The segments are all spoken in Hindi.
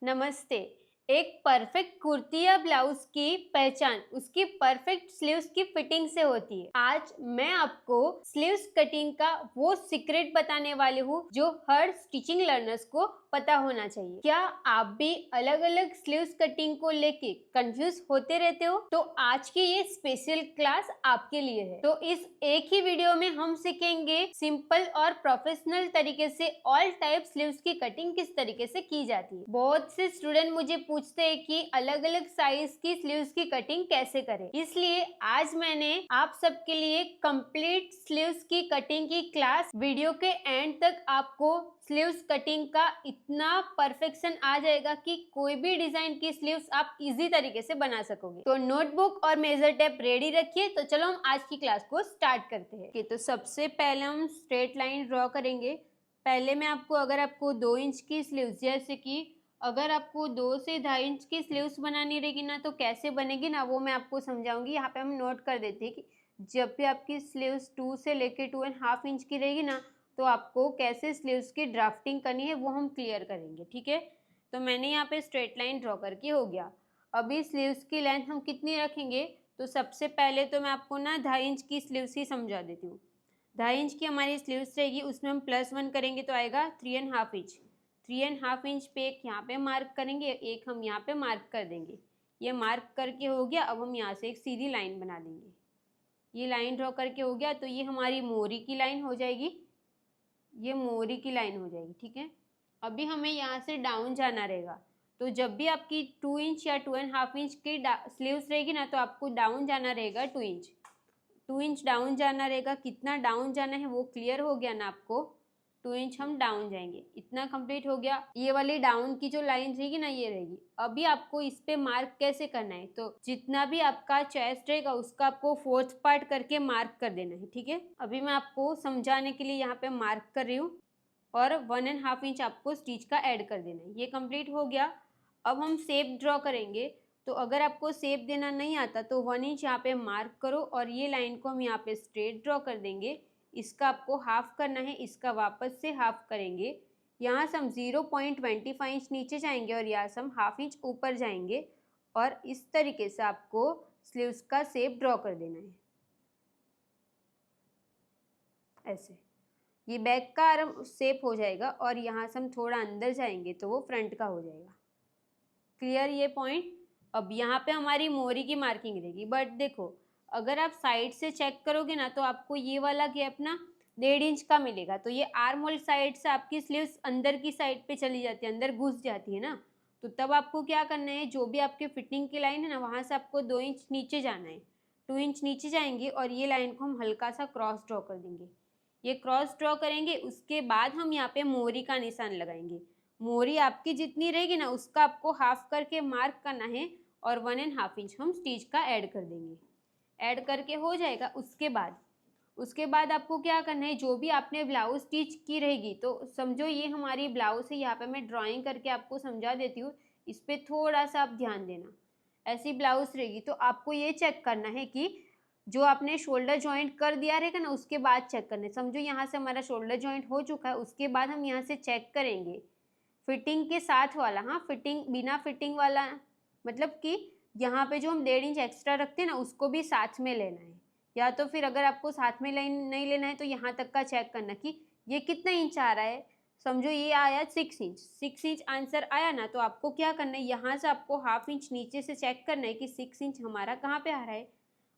नमस्ते। एक परफेक्ट कुर्ती या ब्लाउज की पहचान उसकी परफेक्ट स्लीव्स की फिटिंग से होती है। आज मैं आपको स्लीव्स कटिंग का वो सीक्रेट बताने वाली हूँ जो हर स्टिचिंग लर्नर्स को पता होना चाहिए। क्या आप भी अलग अलग स्लीव्स कटिंग को लेके कंफ्यूज होते रहते हो? तो आज की ये स्पेशल क्लास आपके लिए है। तो इस एक ही वीडियो में हम सीखेंगे सिंपल और प्रोफेशनल तरीके से ऑल टाइप स्लीव्स की कटिंग किस तरीके से की जाती है। बहुत से स्टूडेंट मुझे पूछते हैं कि अलग अलग साइज की स्लीव्स की कटिंग कैसे करें, इसलिए आज मैंने आप सबके लिए कंप्लीट स्लीव्स की कटिंग की क्लास वीडियो के एंड तक आपको स्लीव्स कटिंग का इतना परफेक्शन आ जाएगा कि कोई भी डिजाइन की स्लीव्स आप इजी तरीके से बना सकोगे। तो नोटबुक और मेजर टेप रेडी रखिए। तो चलो हम आज की क्लास को स्टार्ट करते हैं। तो सबसे पहले हम स्ट्रेट लाइन ड्रॉ करेंगे। पहले मैं आपको अगर आपको 2 इंच की स्लीव्स, जैसे कि अगर आपको 2 से 2.5 इंच की स्लीव्स बनानी रहेगी ना तो कैसे बनेगी ना वो मैं आपको समझाऊंगी। यहाँ पे हम नोट कर देते हैं कि जब भी आपकी स्लीव्स 2 से लेके 2.5 इंच की रहेगी ना तो आपको कैसे स्लीव्स की ड्राफ्टिंग करनी है वो हम क्लियर करेंगे, ठीक है। तो मैंने यहाँ पे स्ट्रेट लाइन ड्रॉ करके हो गया। अभी स्लीव्स की लेंथ हम कितनी रखेंगे, तो सबसे पहले तो मैं आपको ना 2.5 इंच की स्लीव्स ही समझा देती हूँ। 2.5 इंच की हमारी स्लीव्स रहेगी, उसमें हम +1 करेंगे तो आएगा 3.5 इंच। 3.5 इंच पे एक यहाँ पे मार्क करेंगे, एक हम यहाँ पे मार्क कर देंगे। ये मार्क करके हो गया। अब हम यहाँ से एक सीधी लाइन बना देंगे। ये लाइन ड्रॉ करके हो गया तो ये हमारी मोरी की लाइन हो जाएगी। ये मोरी की लाइन हो जाएगी, ठीक है। अभी हमें यहाँ से डाउन जाना रहेगा। तो जब भी आपकी 2 इंच या 2.5 इंच की स्लीव्स रहेगी ना तो आपको डाउन जाना रहेगा 2 इंच। 2 इंच डाउन जाना रहेगा। कितना डाउन जाना है वो क्लियर हो गया ना आपको। 2 इंच हम डाउन जाएंगे, इतना कंप्लीट हो गया। ये वाली डाउन की जो लाइन रहेगी ना ये रहेगी। अभी आपको इस पे मार्क कैसे करना है, तो जितना भी आपका चेस्ट रहेगा उसका आपको 4th पार्ट करके मार्क कर देना है, ठीक है। अभी मैं आपको समझाने के लिए यहाँ पे मार्क कर रही हूँ और 1.5 इंच आपको स्टिच का ऐड कर देना है। ये कंप्लीट हो गया। अब हम शेप ड्रॉ करेंगे। तो अगर आपको शेप देना नहीं आता तो 1 इंच यहाँ पे मार्क करो और ये लाइन को हम यहाँ पे स्ट्रेट ड्रॉ कर देंगे। इसका आपको हाफ करना है, इसका वापस से हाफ करेंगे। यहाँ से हम 0.25 इंच नीचे जाएंगे और यहाँ से हम ½ इंच ऊपर जाएंगे और इस तरीके से आपको स्लीव्स का शेप ड्रॉ कर देना है, ऐसे। ये बैक का आर्म शेप हो जाएगा और यहाँ से हम थोड़ा अंदर जाएंगे तो वो फ्रंट का हो जाएगा। क्लियर ये पॉइंट। अब यहाँ पे हमारी मोरी की मार्किंग रहेगी, बट देखो अगर आप साइड से चेक करोगे ना तो आपको ये वाला गैप ना 1.5 इंच का मिलेगा। तो ये आर्म होल साइड से आपकी स्लीव्स अंदर की साइड पे चली जाती है, अंदर घुस जाती है ना। तो तब आपको क्या करना है, जो भी आपके फिटिंग की लाइन है ना वहाँ से आपको 2 इंच नीचे जाना है। 2 इंच नीचे जाएंगे और ये लाइन को हम हल्का सा क्रॉस ड्रॉ कर देंगे। ये क्रॉस ड्रॉ करेंगे, उसके बाद हम यहाँ पे मोरी का निशान लगाएंगे। मोरी आपकी जितनी रहेगी ना उसका आपको हाफ करके मार्क करना है और 1.5 इंच हम स्टिच का ऐड कर देंगे। ऐड करके हो जाएगा। उसके बाद आपको क्या करना है, जो भी आपने ब्लाउज स्टिच की रहेगी, तो समझो ये हमारी ब्लाउज है। यहाँ पे मैं ड्राइंग करके आपको समझा देती हूँ, इस पर थोड़ा सा आप ध्यान देना। ऐसी ब्लाउज रहेगी तो आपको ये चेक करना है कि जो आपने शोल्डर जॉइंट कर दिया रहेगा ना उसके बाद चेक करना है। समझो यहाँ से हमारा शोल्डर जॉइंट हो चुका है, उसके बाद हम यहाँ से चेक करेंगे फिटिंग के साथ वाला। हाँ, फिटिंग बिना फिटिंग वाला मतलब कि यहाँ पे जो हम 1.5 इंच एक्स्ट्रा रखते हैं ना उसको भी साथ में लेना है। या तो फिर अगर आपको साथ में नहीं लेना है तो यहाँ तक का चेक करना कि ये कितना इंच आ रहा है। समझो ये आया 6 इंच, 6 इंच आंसर आया ना तो आपको क्या करना है, यहाँ से आपको ½ इंच नीचे से चेक करना है कि 6 इंच हमारा कहाँ पे आ रहा है।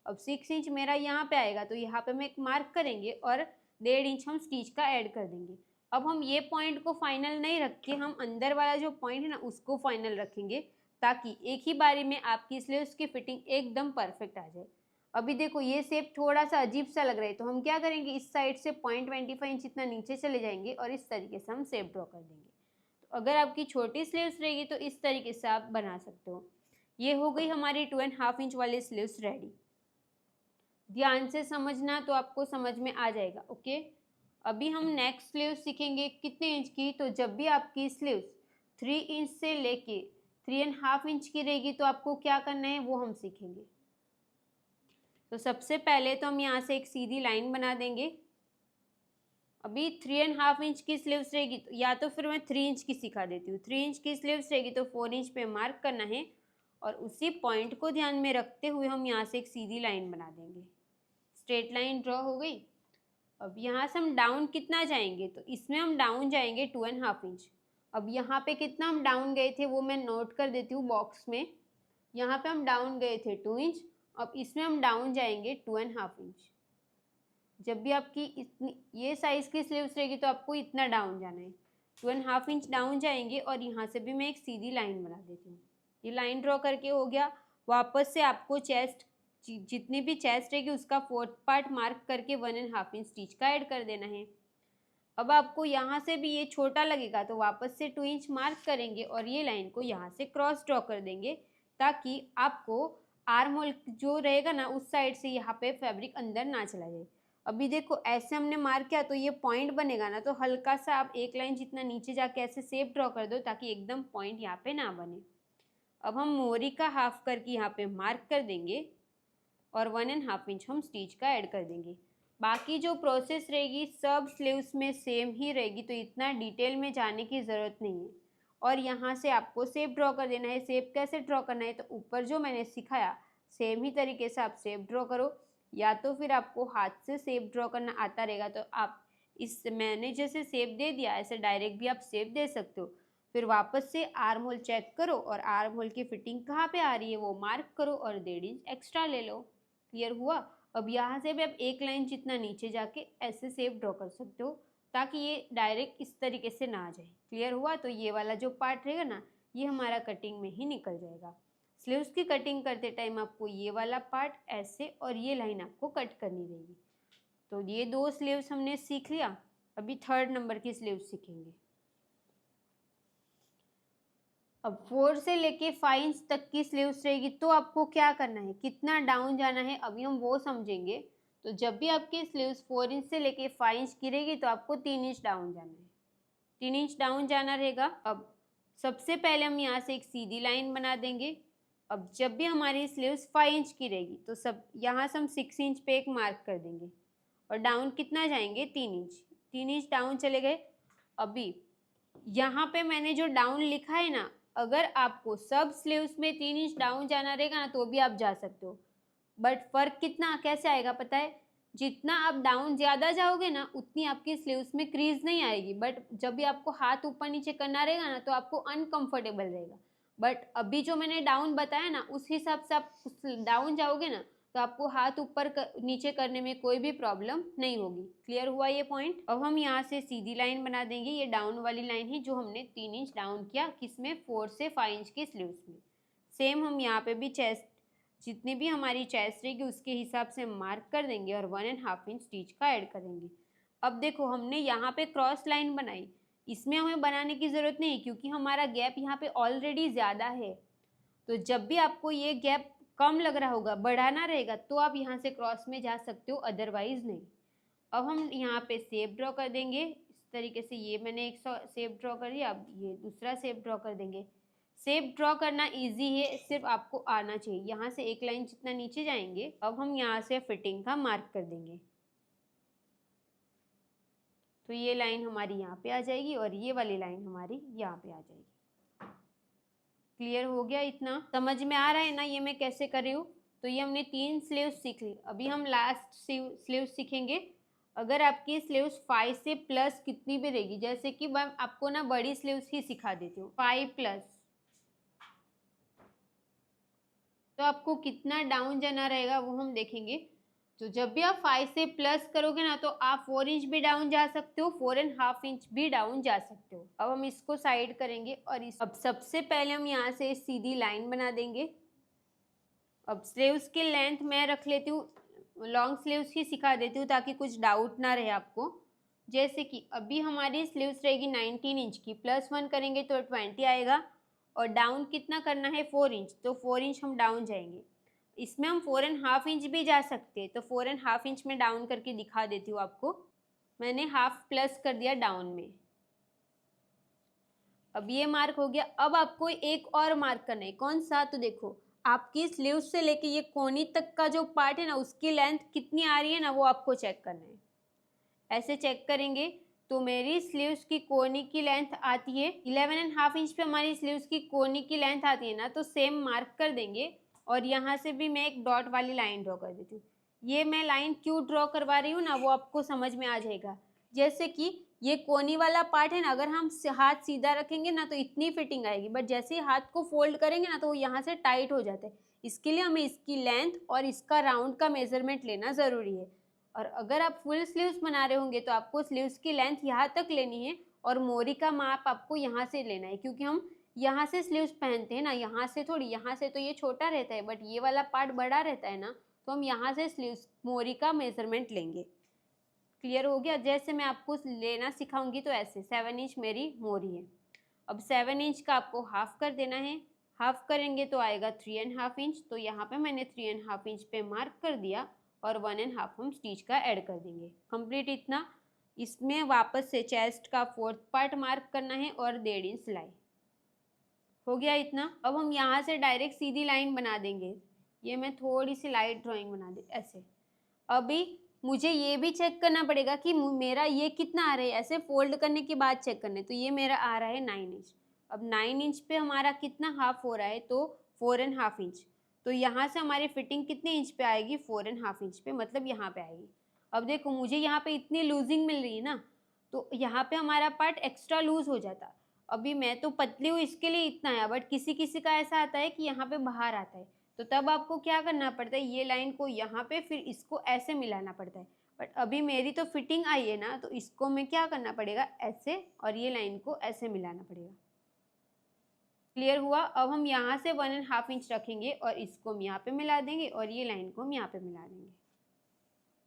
अब 6 इंच मेरा यहाँ पे आएगा तो यहाँ पे हम एक मार्क करेंगे और 1.5 इंच हम स्टिच का ऐड कर देंगे। अब हम ये पॉइंट को फाइनल नहीं रख के हम अंदर वाला जो पॉइंट है ना उसको फाइनल रखेंगे, ताकि एक ही बारी में आपकी स्लीव्स की फिटिंग एकदम परफेक्ट आ जाए। अभी देखो ये शेप थोड़ा सा अजीब सा लग रहा है तो हम क्या करेंगे, इस साइड से 0.25 इंच इतना नीचे चले जाएंगे और इस तरीके से हम शेप ड्रॉ कर देंगे। तो अगर आपकी छोटी स्लीव्स रहेगी तो इस तरीके से आप बना सकते हो। ये हो गई हमारी 2.5 इंच वाली स्लीव्स रेडी। ध्यान से समझना तो आपको समझ में आ जाएगा, ओके। अभी हम नेक्स्ट स्लीव सीखेंगे कितने इंच की। तो जब भी आपकी स्लीव्स 3 इंच से लेके 3.5 इंच की रहेगी तो आपको क्या करना है वो हम सीखेंगे। तो सबसे पहले तो हम यहाँ से एक सीधी लाइन बना देंगे। अभी 3.5 इंच की स्लीव्स रहेगी तो या तो फिर मैं 3 इंच की सिखा देती हूँ। 3 इंच की स्लीव्स रहेगी तो 4 इंच पे मार्क करना है और उसी पॉइंट को ध्यान में रखते हुए हम यहाँ से एक सीधी लाइन बना देंगे। स्ट्रेट लाइन ड्रॉ हो गई। अब यहाँ से हम डाउन कितना जाएंगे, तो इसमें हम डाउन जाएंगे 2.5 इंच। अब यहाँ पे कितना हम डाउन गए थे वो मैं नोट कर देती हूँ बॉक्स में। यहाँ पे हम डाउन गए थे 2 इंच। अब इसमें हम डाउन जाएंगे 2.5 इंच। जब भी आपकी इतनी ये साइज़ की स्लीव्स रहेगी तो आपको इतना डाउन जाना है, 2.5 इंच डाउन जाएंगे। और यहाँ से भी मैं एक सीधी लाइन बना देती हूँ। ये लाइन ड्रॉ करके हो गया। वापस से आपको चेस्ट जितनी भी चेस्ट रहेगी उसका 4th पार्ट मार्क करके 1.5 इंच स्टिच का ऐड कर देना है। अब आपको यहाँ से भी ये छोटा लगेगा तो वापस से 2 इंच मार्क करेंगे और ये लाइन को यहाँ से क्रॉस ड्रॉ कर देंगे ताकि आपको आर्म होल जो रहेगा ना उस साइड से यहाँ पे फैब्रिक अंदर ना चला जाए। अभी देखो ऐसे हमने मार्क किया तो ये पॉइंट बनेगा ना, तो हल्का सा आप एक लाइन जितना नीचे जाके ऐसे शेप ड्रॉ कर दो ताकि एकदम पॉइंट यहाँ पे ना बने। अब हम मोरी का हाफ करके यहाँ पे मार्क कर देंगे और 1.5 इंच हम स्टिच का ऐड कर देंगे। बाकी जो प्रोसेस रहेगी सब स्लीव्स में सेम ही रहेगी, तो इतना डिटेल में जाने की ज़रूरत नहीं है। और यहाँ से आपको शेप ड्रॉ कर देना है। शेप कैसे ड्रॉ करना है, तो ऊपर जो मैंने सिखाया सेम ही तरीके से आप शेप ड्रॉ करो, या तो फिर आपको हाथ से शेप ड्रॉ करना आता रहेगा तो आप इस मैंने जैसे शेप दे दिया ऐसे डायरेक्ट भी आप शेप दे सकते हो। फिर वापस से आर्म होल चेक करो और आर्म होल की फिटिंग कहाँ पे आ रही है वो मार्क करो और 1.5 इंच एक्स्ट्रा ले लो। क्लियर हुआ। अब यहाँ से भी आप एक लाइन जितना नीचे जाके ऐसे शेप ड्रॉ कर सकते हो ताकि ये डायरेक्ट इस तरीके से ना आ जाए। क्लियर हुआ। तो ये वाला जो पार्ट रहेगा ना ये हमारा कटिंग में ही निकल जाएगा। स्लीव्स की कटिंग करते टाइम आपको ये वाला पार्ट ऐसे और ये लाइन आपको कट करनी रहेगी। तो ये 2 स्लीव्स हमने सीख लिया। अभी 3rd नंबर की स्लीव्स सीखेंगे। अब 4 से लेके 5 इंच तक की स्लीव्स रहेगी तो आपको क्या करना है, कितना डाउन जाना है, अभी हम वो समझेंगे। तो जब भी आपकी स्लीव्स 4 इंच से लेके 5 इंच की रहेगी तो आपको 3 इंच डाउन जाना है। 3 इंच डाउन जाना रहेगा। अब सबसे पहले हम यहाँ से एक सीधी लाइन बना देंगे। अब जब भी हमारी स्लीव्स 5 इंच की रहेगी तो सब यहाँ से हम 6 इंच पे एक मार्क कर देंगे और डाउन कितना जाएंगे 3 इंच। 3 इंच डाउन चले गए। अभी यहाँ पे मैंने जो डाउन लिखा है ना, अगर आपको सब स्लीव्स में 3 इंच डाउन जाना रहेगा ना तो भी आप जा सकते हो। बट फर्क कितना कैसे आएगा पता है, जितना आप डाउन ज़्यादा जाओगे ना उतनी आपकी स्लीव्स में क्रीज नहीं आएगी। बट जब भी आपको हाथ ऊपर नीचे करना रहेगा ना तो आपको अनकंफर्टेबल रहेगा। बट अभी जो मैंने डाउन बताया ना उस हिसाब से आप डाउन जाओगे ना तो आपको हाथ ऊपर नीचे करने में कोई भी प्रॉब्लम नहीं होगी। क्लियर हुआ ये पॉइंट। अब हम यहाँ से सीधी लाइन बना देंगे। ये डाउन वाली लाइन है जो हमने 3 इंच डाउन किया किसमें 4 से 5 इंच की स्लीव्स में। सेम हम यहाँ पे भी चेस्ट जितनी भी हमारी चेस्ट रहेगी उसके हिसाब से मार्क कर देंगे और 1.5 इंच स्टिच का ऐड करेंगे। अब देखो हमने यहाँ पे क्रॉस लाइन बनाई, इसमें हमें बनाने की ज़रूरत नहीं क्योंकि हमारा गैप यहाँ पे ऑलरेडी ज़्यादा है। तो जब भी आपको ये गैप कम लग रहा होगा बढ़ाना रहेगा तो आप यहाँ से क्रॉस में जा सकते हो, अदरवाइज नहीं। अब हम यहाँ पे शेप ड्रॉ कर देंगे इस तरीके से। ये मैंने एक शेप ड्रॉ कर दिया। अब ये दूसरा शेप ड्रॉ कर देंगे। शेप ड्रॉ करना इजी है, सिर्फ आपको आना चाहिए। यहाँ से एक लाइन जितना नीचे जाएंगे। अब हम यहाँ से फिटिंग का मार्क कर देंगे तो ये लाइन हमारी यहाँ पे आ जाएगी और ये वाली लाइन हमारी यहाँ पे आ जाएगी। क्लियर हो गया। इतना समझ में आ रहा है ना ये मैं कैसे कर रही हूँ। तो ये हमने 3 स्लीव्स सीख ली। अभी हम लास्ट स्लीव्स सीखेंगे। अगर आपकी स्लीव्स 5 से प्लस कितनी भी रहेगी, जैसे कि मैं आपको ना बड़ी स्लीव्स ही सिखा देती हूँ 5+, तो आपको कितना डाउन जाना रहेगा वो हम देखेंगे। तो जब भी आप 5 से प्लस करोगे ना तो आप 4 इंच भी डाउन जा सकते हो, 4.5 इंच भी डाउन जा सकते हो। अब हम इसको साइड करेंगे और अब सबसे पहले हम यहाँ से सीधी लाइन बना देंगे। अब स्लीव्स की लेंथ मैं रख लेती हूँ, लॉन्ग स्लीव्स ही सिखा देती हूँ ताकि कुछ डाउट ना रहे आपको। जैसे कि अभी हमारी स्लीव्स रहेगी 19 इंच की, +1 करेंगे तो 20 आएगा और डाउन कितना करना है 4 इंच, तो 4 इंच हम डाउन जाएंगे। इसमें हम 4.5 इंच भी जा सकते हैं, तो 4.5 इंच में डाउन करके दिखा देती हूँ आपको। मैंने हाफ प्लस कर दिया डाउन में। अब ये मार्क हो गया। अब आपको एक और मार्क करना है, कौन सा, तो देखो आपकी स्लीव से लेके ये कोनी तक का जो पार्ट है ना उसकी लेंथ कितनी आ रही है ना वो आपको चेक करना है। ऐसे चेक करेंगे तो मेरी स्लीव्स की कोनी की लेंथ आती है 11.5 इंच पे हमारी स्लीव्स की कोनी की लेंथ आती है ना, तो सेम मार्क कर देंगे और यहाँ से भी मैं एक डॉट वाली लाइन ड्रॉ कर देती हूँ। ये मैं लाइन क्यों ड्रॉ करवा रही हूँ ना, वो आपको समझ में आ जाएगा। जैसे कि ये कोनी वाला पार्ट है ना, अगर हम हाथ सीधा रखेंगे ना तो इतनी फिटिंग आएगी, बट जैसे ही हाथ को फोल्ड करेंगे ना तो वो यहाँ से टाइट हो जाता है। इसके लिए हमें इसकी लेंथ और इसका राउंड का मेजरमेंट लेना ज़रूरी है। और अगर आप फुल स्लीव्स बना रहे होंगे तो आपको स्लीव्स की लेंथ यहाँ तक लेनी है और मोरी का माप आपको यहाँ से लेना है, क्योंकि हम यहाँ से स्लीव्स पहनते हैं ना, यहाँ से थोड़ी, यहाँ से तो ये छोटा रहता है बट ये वाला पार्ट बड़ा रहता है ना, तो हम यहाँ से स्लीव्स मोरी का मेजरमेंट लेंगे। क्लियर हो गया? जैसे मैं आपको लेना सिखाऊंगी तो ऐसे 7 इंच मेरी मोरी है। अब 7 इंच का आपको हाफ कर देना है। हाफ करेंगे तो आएगा 3.5 इंच, तो यहाँ पे मैंने 3.5 इंच पे मार्क कर दिया और 1.5 हम स्टिच का ऐड कर देंगे। कंप्लीट इतना। इसमें वापस से चेस्ट का 4th पार्ट मार्क करना है और 1.5 इंच सिलाई। हो गया इतना। अब हम यहाँ से डायरेक्ट सीधी लाइन बना देंगे। ये मैं थोड़ी सी लाइट ड्राइंग बना दी ऐसे। अभी मुझे ये भी चेक करना पड़ेगा कि मेरा ये कितना आ रहा है, ऐसे फोल्ड करने के बाद चेक करना है। तो ये मेरा आ रहा है 9 इंच। अब 9 इंच पे हमारा कितना हाफ हो रहा है, तो 4.5 इंच। तो यहाँ से हमारी फिटिंग कितने इंच पे आएगी, 4.5 इंच पे, मतलब यहाँ पे आएगी। अब देखो मुझे यहाँ पे इतनी लूजिंग मिल रही है ना, तो यहाँ पे हमारा पार्ट एक्स्ट्रा लूज हो जाता। अभी मैं तो पतली हूँ इसके लिए इतना है, बट किसी किसी का ऐसा आता है कि यहाँ पे बाहर आता है, तो तब आपको क्या करना पड़ता है, ये लाइन को यहाँ पे फिर इसको ऐसे मिलाना पड़ता है। बट अभी मेरी तो फिटिंग आई है ना, तो इसको मैं क्या करना पड़ेगा, ऐसे, और ये लाइन को ऐसे मिलाना पड़ेगा। क्लियर हुआ? अब हम यहाँ से 1.5 इंच रखेंगे और इसको हम यहाँ पे मिला देंगे और ये लाइन को हम यहाँ पे मिला देंगे।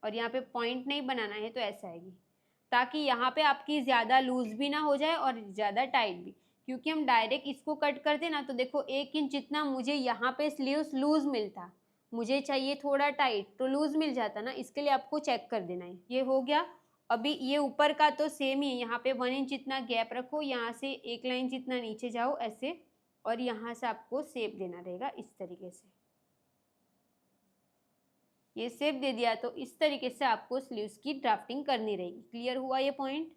और यहाँ पे पॉइंट नहीं बनाना है, तो ऐसा आएगी, ताकि यहाँ पे आपकी ज़्यादा लूज भी ना हो जाए और ज़्यादा टाइट भी। क्योंकि हम डायरेक्ट इसको कट करते ना, तो देखो 1 इंच जितना मुझे यहाँ पे स्लीव्स लूज मिलता, मुझे चाहिए थोड़ा टाइट, तो लूज मिल जाता ना, इसके लिए आपको चेक कर देना है। ये हो गया। अभी ये ऊपर का तो सेम ही है, यहाँ पे 1 इंच जितना गैप रखो, यहाँ से 1 लाइन जितना नीचे जाओ ऐसे, और यहाँ से आपको शेप देना रहेगा इस तरीके से। ये शेप दे दिया तो इस तरीके से आपको स्लीव्स की ड्राफ्टिंग करनी रहेगी। क्लियर हुआ ये पॉइंट?